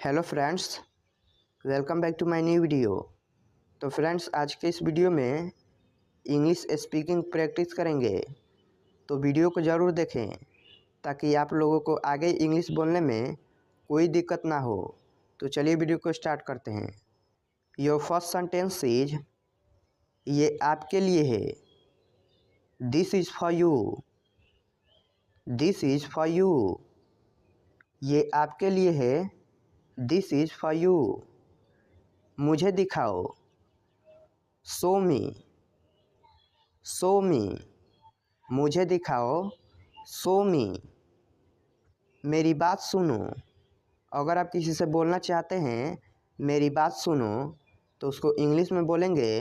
Hello friends, welcome back to my new video. तो friends, आज के इस वीडियो में इंग्लिश स्पीकिंग प्रैक्टिस करेंगे। तो वीडियो को ज़रूर देखें ताकि आप लोगों को आगे इंग्लिश बोलने में कोई दिक्कत ना हो। तो चलिए वीडियो को स्टार्ट करते हैं। योर फर्स्ट सेंटेंस इज, ये आपके लिए है। This is for you. This is for you. ये आपके लिए है। This is for you. मुझे दिखाओ। शो मी। शो मी। मुझे दिखाओ। शो मी। मेरी बात सुनो। अगर आप किसी से बोलना चाहते हैं मेरी बात सुनो, तो उसको इंग्लिश में बोलेंगे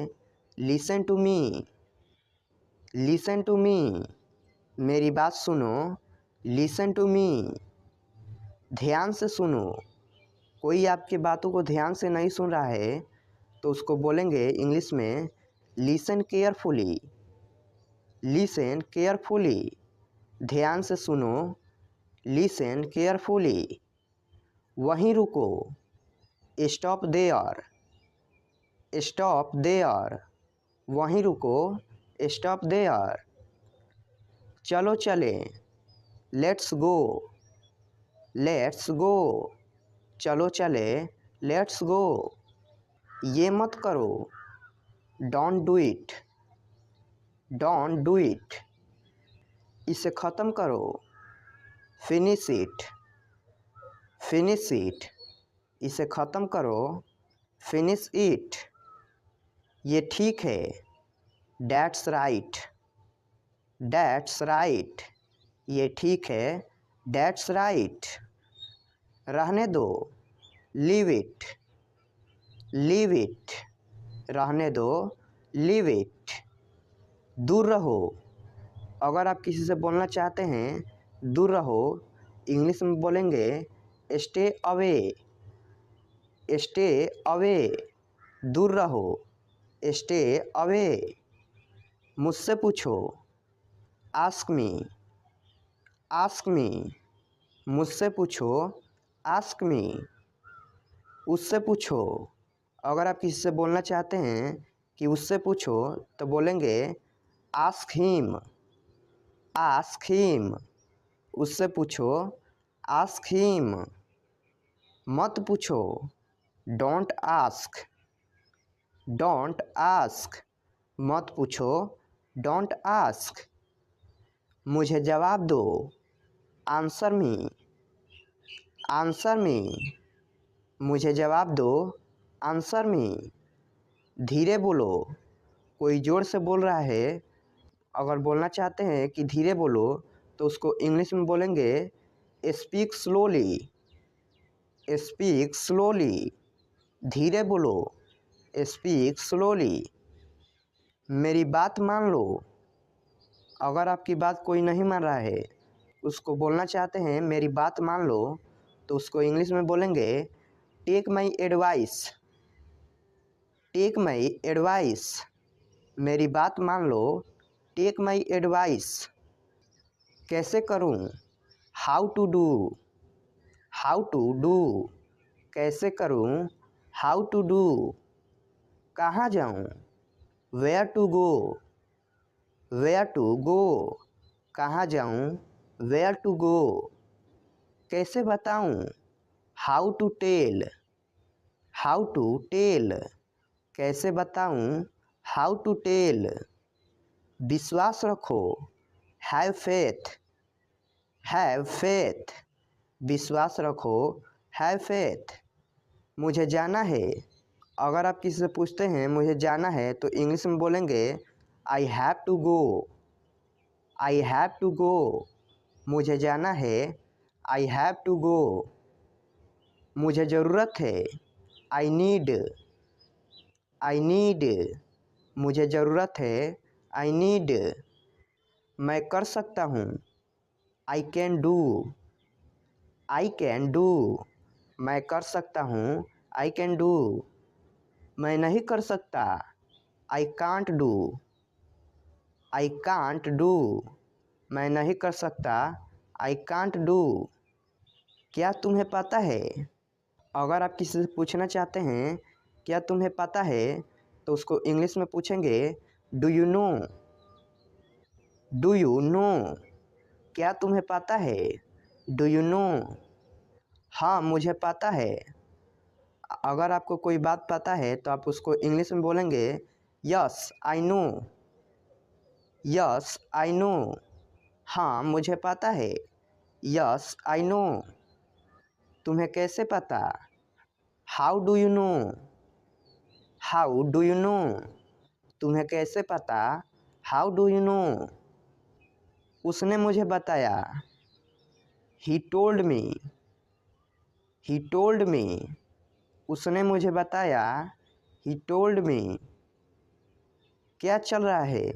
listen to me. Listen to me. मेरी बात सुनो। Listen to me. ध्यान से सुनो। कोई आपकी बातों को ध्यान से नहीं सुन रहा है तो उसको बोलेंगे इंग्लिश में लिसन केयरफुली। Listen carefully. ध्यान से सुनो। Listen carefully. वहीं रुको। Stop there. Stop there. वहीं रुको। Stop there. चलो चले। Let's go. Let's go. चलो चले। Let's go. ये मत करो। Don't do it. Don't do it. इसे ख़त्म करो। Finish it. Finish it. इसे ख़त्म करो। Finish it. ये ठीक है। That's right. That's right. ये ठीक है। That's right. रहने दो। Leave it. Leave it. रहने दो। Leave it. दूर रहो। अगर आप किसी से बोलना चाहते हैं दूर रहो, इंग्लिश में बोलेंगे स्टे अवे। Stay away. दूर रहो। Stay away. मुझसे पूछो। Ask me. Ask me. मुझसे पूछो। Ask me. उससे पूछो। अगर आप किसी से बोलना चाहते हैं कि उससे पूछो, तो बोलेंगे आस्क हिम। Ask him. उससे पूछो। Ask him. मत पूछो। Don't ask. Don't ask. मत पूछो। Don't ask. मुझे जवाब दो। Answer me. Answer me. मुझे जवाब दो। Answer me. धीरे बोलो। कोई ज़ोर से बोल रहा है, अगर बोलना चाहते हैं कि धीरे बोलो, तो उसको इंग्लिश में बोलेंगे स्पीक स्लोली। Speak slowly. धीरे बोलो। Speak slowly. मेरी बात मान लो। अगर आपकी बात कोई नहीं मान रहा है, उसको बोलना चाहते हैं मेरी बात मान लो, तो उसको इंग्लिश में बोलेंगे take my advice. Take my advice. मेरी बात मान लो। Take my advice. कैसे करूं? How to do. How to do. कैसे करूं? How to do. कहाँ जाऊं? Where to go. Where to go. कहाँ जाऊं? Where to go. कैसे बताऊं? How to tell. How to tell. कैसे बताऊं? How to tell. विश्वास रखो। Have faith. Have faith. विश्वास रखो। Have faith. मुझे जाना है। अगर आप किसी से पूछते हैं मुझे जाना है, तो इंग्लिश में बोलेंगे I have to go. I have to go. मुझे जाना है। I have to go. मुझे ज़रूरत है। I need. I need. मुझे ज़रूरत है। I need. मैं कर सकता हूँ। I can do. I can do. मैं कर सकता हूँ। I can do. मैं नहीं कर सकता। I can't do. I can't do. मैं नहीं कर सकता। I can't do. क्या तुम्हें पता है? अगर आप किसी से पूछना चाहते हैं क्या तुम्हें पता है, तो उसको इंग्लिश में पूछेंगे do you know. Do you know, क्या तुम्हें पता है? Do you know. हाँ मुझे पता है। अगर आपको कोई बात पता है तो आप उसको इंग्लिश में बोलेंगे yes I know. Yes I know. हाँ मुझे पता है। Yes I know. तुम्हें कैसे पता? How do you know. How do you know, तुम्हें कैसे पता? How do you know. उसने मुझे बताया। He told me. He told me, उसने मुझे बताया। He told me. क्या चल रहा है?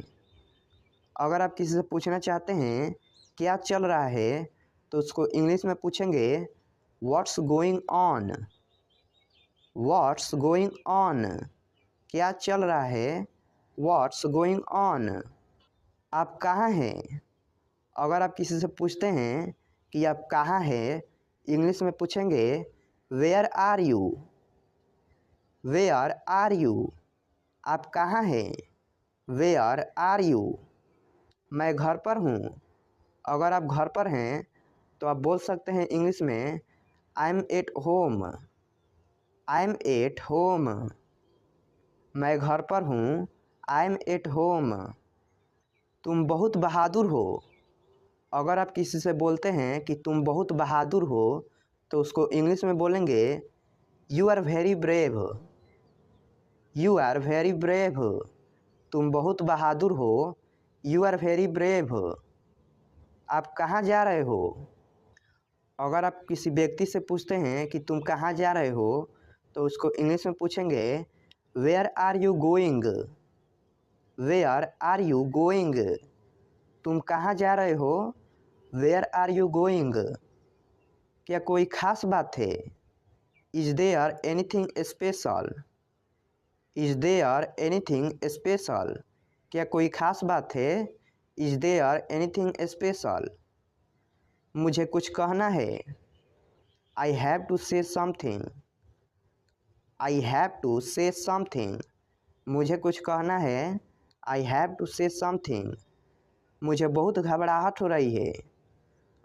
अगर आप किसी से पूछना चाहते हैं क्या चल रहा है, तो उसको इंग्लिश में पूछेंगे what's going on. What's going on, क्या चल रहा है? What's going on. आप कहाँ हैं? अगर आप किसी से पूछते हैं कि आप कहाँ हैं, इंग्लिश में पूछेंगे where are you. Where are you, आप कहाँ हैं? Where are you. मैं घर पर हूँ। अगर आप घर पर हैं तो आप बोल सकते हैं इंग्लिश में I am at home. I am at home, मैं घर पर हूँ। I M at home. तुम बहुत बहादुर हो। अगर आप किसी से बोलते हैं कि तुम बहुत बहादुर हो, तो उसको इंग्लिश में बोलेंगे you are very brave. You are very brave, तुम बहुत बहादुर हो। You are very brave. आप कहाँ जा रहे हो? अगर आप किसी व्यक्ति से पूछते हैं कि तुम कहाँ जा रहे हो, तो उसको इंग्लिश में पूछेंगे where are you going. Where are you going, तुम कहाँ जा रहे हो? Where are you going. क्या कोई खास बात है? Is there anything special. Is there anything special, क्या कोई खास बात है? Is there anything special. मुझे कुछ कहना है। I have to say something. I have to say something, मुझे कुछ कहना है। I have to say something. मुझे बहुत घबराहट हो रही है।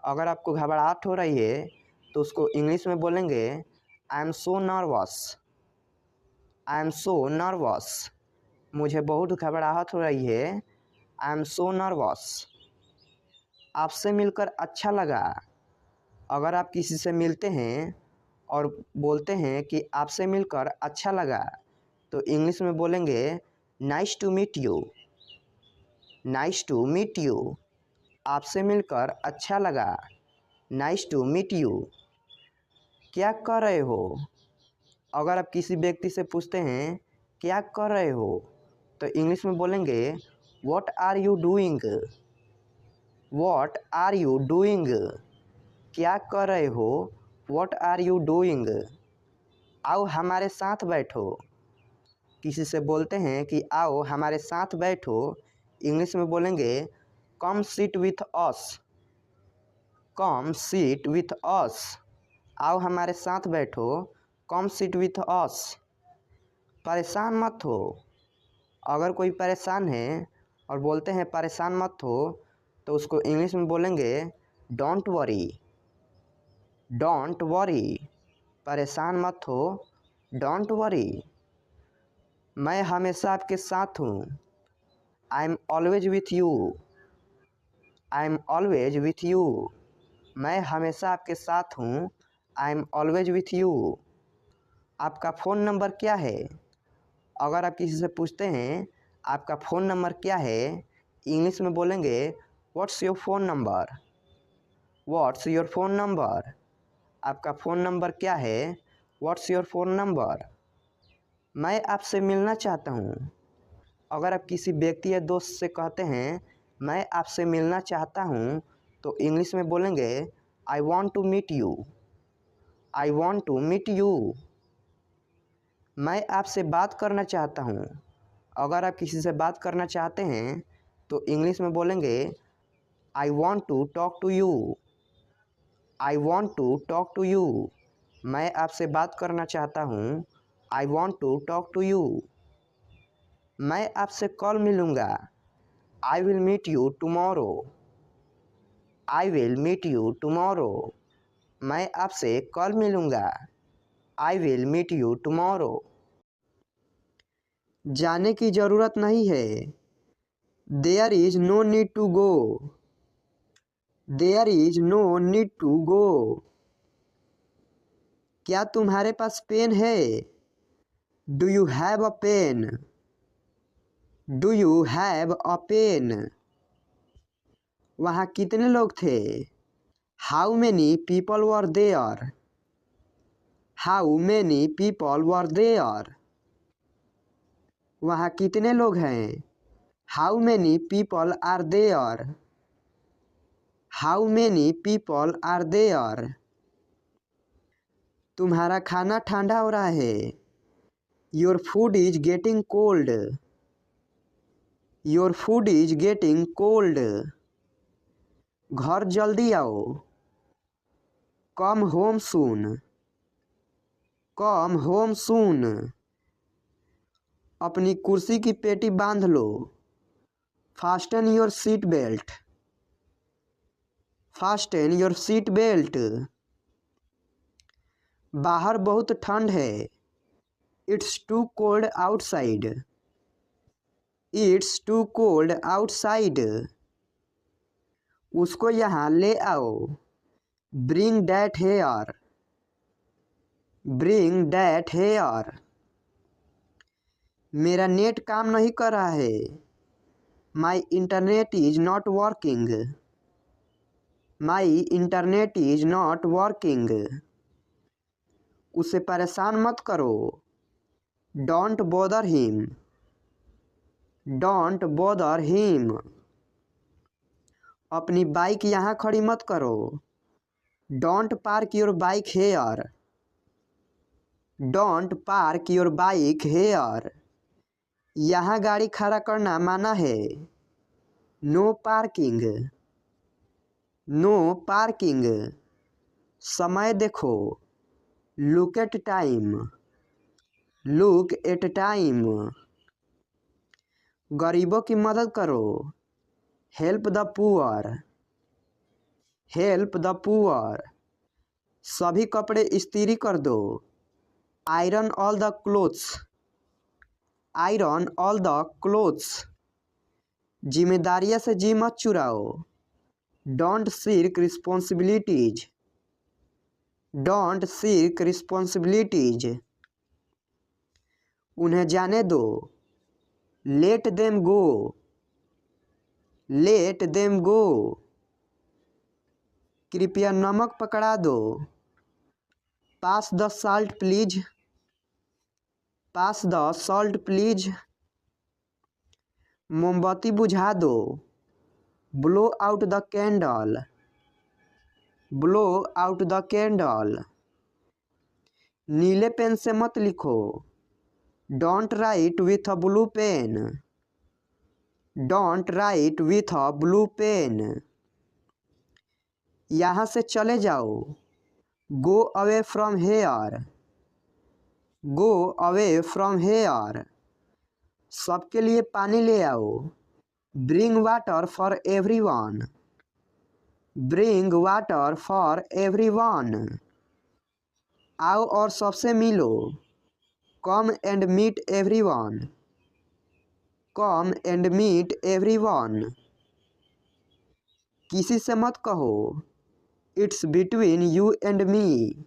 अगर आपको घबराहट हो रही है तो उसको इंग्लिश में बोलेंगे I am so nervous. I am so nervous, मुझे बहुत घबराहट हो रही है। I am so nervous. आपसे मिलकर अच्छा लगा। अगर आप किसी से मिलते हैं और बोलते हैं कि आपसे मिलकर अच्छा लगा, तो इंग्लिश में बोलेंगे nice to meet you. Nice to meet you, आपसे मिलकर अच्छा लगा। Nice to meet you. क्या कर रहे हो? अगर आप किसी व्यक्ति से पूछते हैं क्या कर रहे हो, तो इंग्लिश में बोलेंगे what are you doing. What are you doing, क्या कर रहे हो? What are you doing. आओ हमारे साथ बैठो। किसी से बोलते हैं कि आओ हमारे साथ बैठो, इंग्लिश में बोलेंगे come sit with us. Come sit with us, आओ हमारे साथ बैठो। Come sit with us. परेशान मत हो। अगर कोई परेशान है और बोलते हैं परेशान मत हो, तो उसको इंग्लिश में बोलेंगे डोंट वरी। डोंट वरी, परेशान मत हो। Don't worry. मैं हमेशा आपके साथ हूँ। I am always with you. I am always with you, मैं हमेशा आपके साथ हूँ। I am always with you. आपका फ़ोन नंबर क्या है? अगर आप किसी से पूछते हैं आपका फ़ोन नंबर क्या है, इंग्लिश में बोलेंगे what's your phone number. What's your phone number, आपका फ़ोन नंबर क्या है? What's your phone number. मैं आपसे मिलना चाहता हूँ। अगर आप किसी व्यक्ति या दोस्त से कहते हैं मैं आपसे मिलना चाहता हूँ, तो इंग्लिश में बोलेंगे I want to meet you. I want to meet you. मैं आपसे बात करना चाहता हूँ। अगर आप किसी से बात करना चाहते हैं तो इंग्लिश में बोलेंगे I want to talk to you. I want to talk to you, मैं आपसे बात करना चाहता हूँ। I want to talk to you. मैं आपसे कल मिलूँगा। I will meet you tomorrow. I will meet you tomorrow. मैं आपसे कल मिलूँगा। I will meet you tomorrow. जाने की ज़रूरत नहीं है। There is no need to go. There is no need to go. क्या तुम्हारे पास पेन है? Do you have a pen? Do you have a pen? वहाँ कितने लोग थे? How many people were there? How many people were there? वहाँ कितने लोग हैं? How many people are there? How many people are there? तुम्हारा खाना ठंडा हो रहा है। Your food is getting cold. Your food is getting cold. घर जल्दी आओ। Come home soon. Come home soon. अपनी कुर्सी की पेटी बांध लो। Fasten your seat belt. Fasten your seat belt. बाहर बहुत ठंड है। It's too cold outside. It's too cold outside. उसको यहाँ ले आओ। Bring that here. Bring that here. मेरा नेट काम नहीं कर रहा है। My internet is not working. My internet is not working. उसे परेशान मत करो। Don't bother him. Don't bother him. अपनी बाइक यहाँ खड़ी मत करो। Don't park your bike hair. Don't park your bike here. यहाँ गाड़ी खड़ा करना माना है। No parking. No parking. समय देखो। Look at time. Look at time. गरीबों की मदद करो। Help the poor. Help the poor. सभी कपड़े इस्त्री कर दो। Iron all the clothes. Iron all the clothes. जिम्मेदारियां से जी मत चुराओ। Don't shirk responsibilities. Don't shirk responsibilities. उन्हें जाने दो। Let them go. Let them go. कृपया नमक पकड़ा दो। पास the salt please. Pass the salt please. मोमबत्ती बुझा दो। Blow out the candle. Blow out the candle. नीले पेन से मत लिखो। Don't write with a blue pen. Don't write with a blue pen. यहाँ से चले जाओ। Go away from here. Go away from here. सबके लिए पानी ले आओ। Bring water for everyone. Bring water for everyone. आओ और सबसे मिलो। Come and meet everyone. Come and meet everyone. किसी से मत कहो। It's between you and me.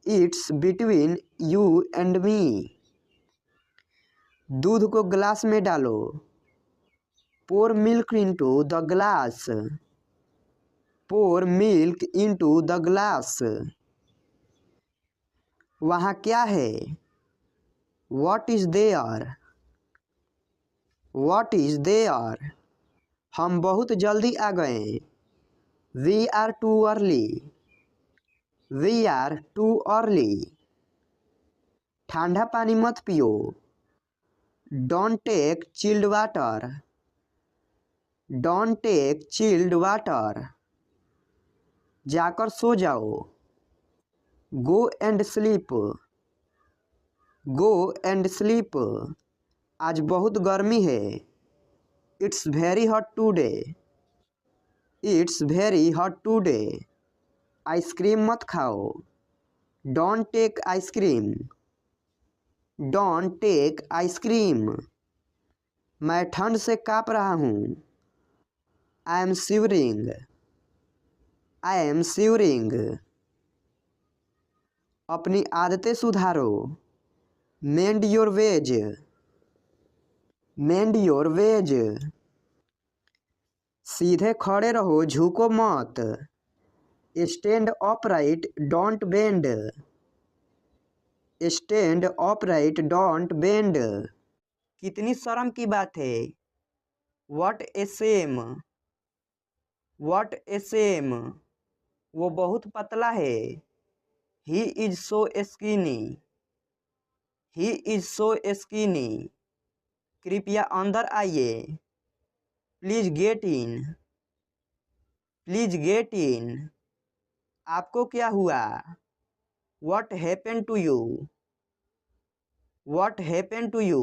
It's between you and me. दूध को ग्लास में डालो। Pour milk into the glass. Pour milk into the glass. वहाँ क्या है? What is there? What is there? हम बहुत जल्दी आ गए। We are too early. We are too early. ठंडा पानी मत पियो। Don't take chilled water. Don't take chilled water. जाकर सो जाओ। गो and sleep, go and sleep. आज बहुत गर्मी है। It's very hot today, it's very hot today. Ice cream मत खाओ, don't take ice cream, don't take ice cream. मैं ठंड से काँप रहा हूँ, I am shivering, I am shivering. अपनी आदतें सुधारो, mend your ways, mend your ways. सीधे खड़े रहो, झुको मत, stand upright don't bend, stand upright don't bend. कितनी शर्म की बात है, what a shame, what a Shem. वो बहुत पतला है, he is so skinny, he is so skinny. कृपया अंदर आइए, please get in, please get in. आपको क्या हुआ, what happened to you, what happened to you.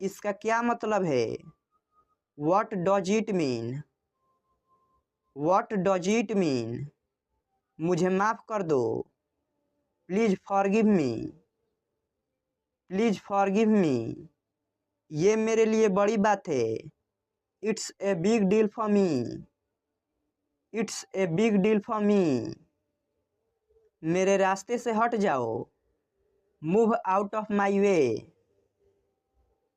इसका क्या मतलब है, what does it mean, what does it mean. मुझे माफ़ कर दो, please forgive me, please forgive me. ये मेरे लिए बड़ी बात है, it's a big deal for me, it's a big deal for me. मेरे रास्ते से हट जाओ, move out of my way,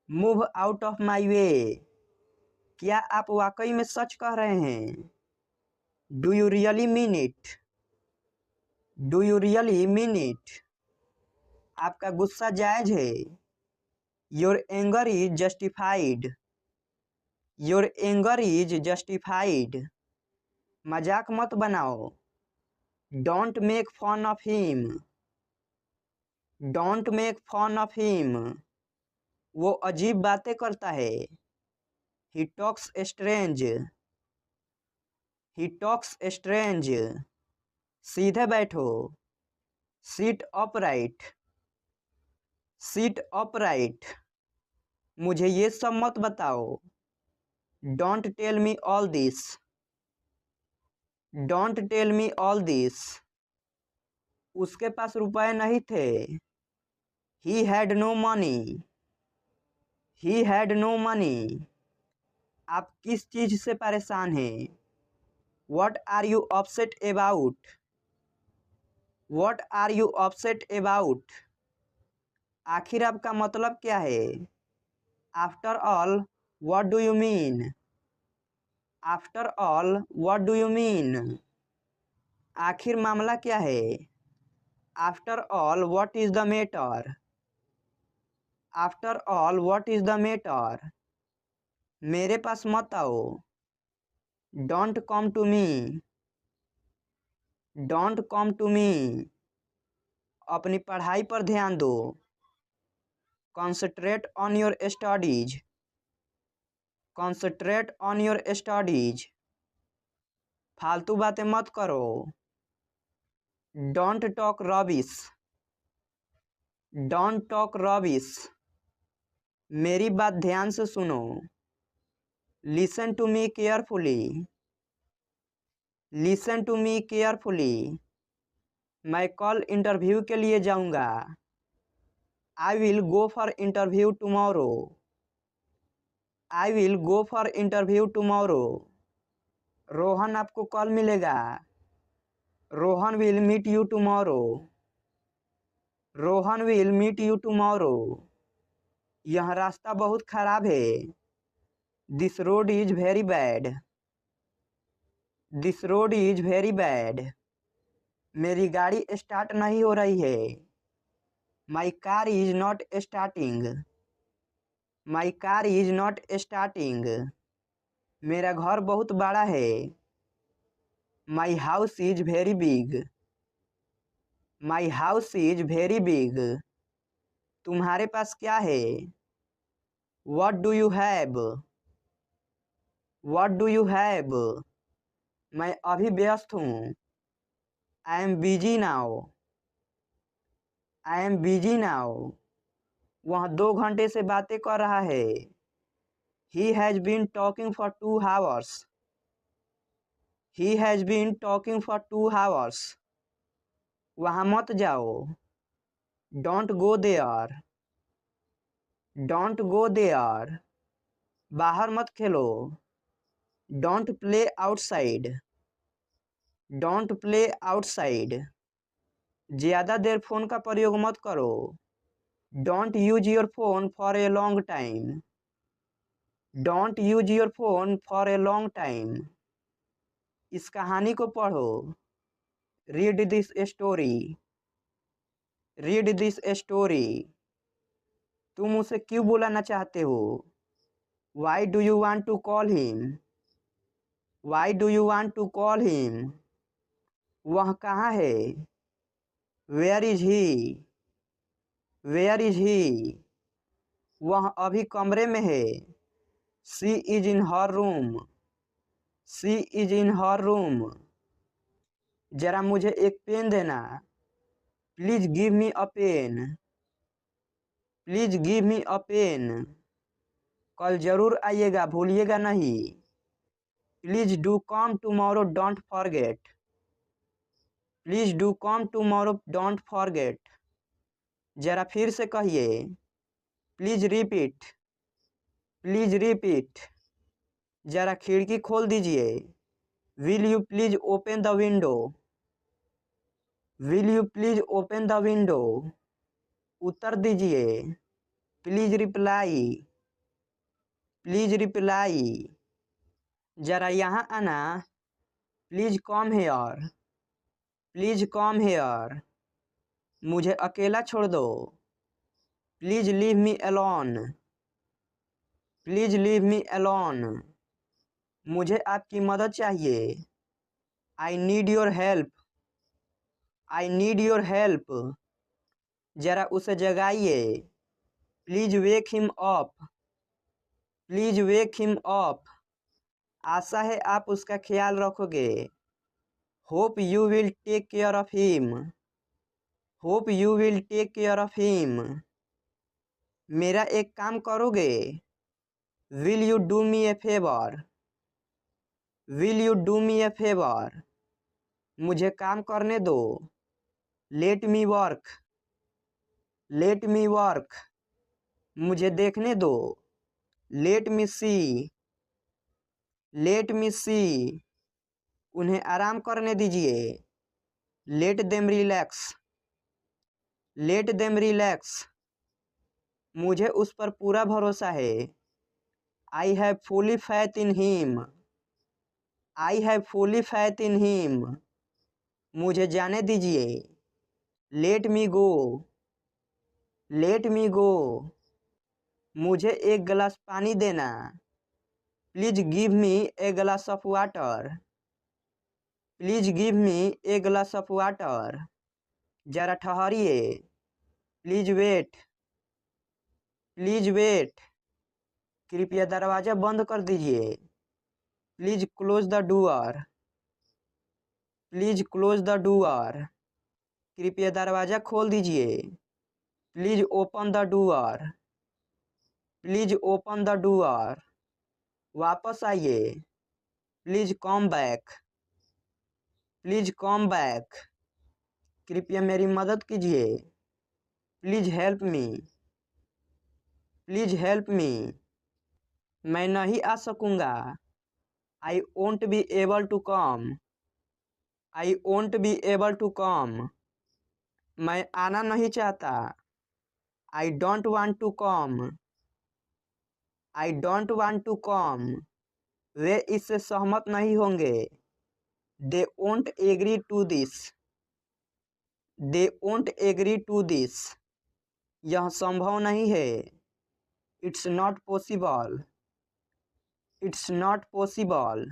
move out of my way. क्या आप वाकई में सच कह रहे हैं, do you really mean it, do you really mean it. आपका गुस्सा जायज है, your anger is justified, your anger is justified. मजाक मत बनाओ, don't make fun of him, don't make fun of him. वो अजीब बातें करता है, he talks strange, he talks strange. सीधे बैठो, सीट अपराइट, सीट अपराइट। मुझे ये सब मत बताओ, don't tell me all this, don't tell me all this. उसके पास रुपए नहीं थे, he had no money, he had no money. आप किस चीज़ से परेशान हैं, what are you upset about, what are you upset about. आखिर आपका मतलब क्या है, after all what do you mean, after all what do you mean. आखिर मामला क्या है, after all what is the matter, after all what is the matter. मेरे पास मत आओ, don't come to me, don't come to me. अपनी पढ़ाई पर ध्यान दो, concentrate on your studies, concentrate on your studies. फालतू बातें मत करो, don't talk rubbish, don't talk rubbish. मेरी बात ध्यान से सुनो, listen to me carefully, listen to me carefully. मैं कल इंटरव्यू के लिए जाऊंगा, I will go for interview tomorrow, I will go for interview tomorrow. Rohan आपको कल मिलेगा, Rohan will meet you tomorrow, Rohan will meet you tomorrow. यह रास्ता बहुत खराब है, this road is very bad, this road is very bad. मेरी गाड़ी स्टार्ट नहीं हो रही है, my car is not starting, my car is not starting. मेरा घर बहुत बड़ा है, my house is very big, my house is very big. तुम्हारे पास क्या है, what do you have, what do you have. मैं अभी व्यस्त हूँ, I am busy now, I am busy now. वह 2 घंटे से बातें कर रहा है। He has been talking for 2 hours। He has been talking for 2 hours। वहाँ मत जाओ। Don't go there. Don't go there. बाहर मत खेलो। Don't play outside. Don't play outside. ज़्यादा देर फ़ोन का प्रयोग मत करो। Don't use your phone for a long time. Don't use your phone for a long time. इस कहानी को पढ़ो। Read this story. Read this story. तुम उसे क्यों बुलाना चाहते हो? Why do you want to call him? Why do you want to call him? वह कहाँ है? Where is he? Where is he? वह अभी कमरे में है। She is in her room. She is in her room. जरा मुझे एक पेन देना। Please give me a pen. Please give me a pen. कल जरूर आइएगा, भूलिएगा नहीं। Please do come tomorrow, don't forget. Please do come tomorrow, don't forget. जरा फिर से कहिए। Please repeat. Please repeat. जरा खिड़की खोल दीजिए। Will you please open the window? Will you please open the window? उत्तर दीजिए। Please reply. Please reply. जरा यहाँ आना। Please come here. Please come here. मुझे अकेला छोड़ दो। Please leave me alone. Please leave me alone. मुझे आपकी मदद चाहिए। I need your help. I need your help. जरा उसे जगाइए। Please wake him up. Please wake him up. आशा है आप उसका ख्याल रखोगे। Hope you will take care of him. Hope you will take care of him. मेरा एक काम करोगे? Will you do me a favour? Will you do me a favour? मुझे काम करने दो। Let me work. Let me work. मुझे देखने दो। लेट मी सी। लेट मी सी। उन्हें आराम करने दीजिए। Let them relax. Let them relax. मुझे उस पर पूरा भरोसा है। I have fully faith in him. I have fully faith in him. मुझे जाने दीजिए। लेट मी गो। लेट मी गो। मुझे एक गिलास पानी देना। Please give me a glass of water. Please give me a glass of water. जरा ठहरिए। Please wait. Please wait. कृपया दरवाज़ा बंद कर दीजिए। Please close the door. Please close the door. कृपया दरवाज़ा खोल दीजिए। Please open the door. Please open the door. वापस आइए। Please come back. Please come back. कृपया मेरी मदद कीजिए। Please help me. Please help me. मैं नहीं आ सकूँगा। I won't be able to come. I won't be able to come. मैं आना नहीं चाहता। आई don't want to come. I don't want to come. वे इससे सहमत नहीं होंगे। They won't agree to this. They won't agree to this. यह संभव नहीं है। It's not possible. It's not possible.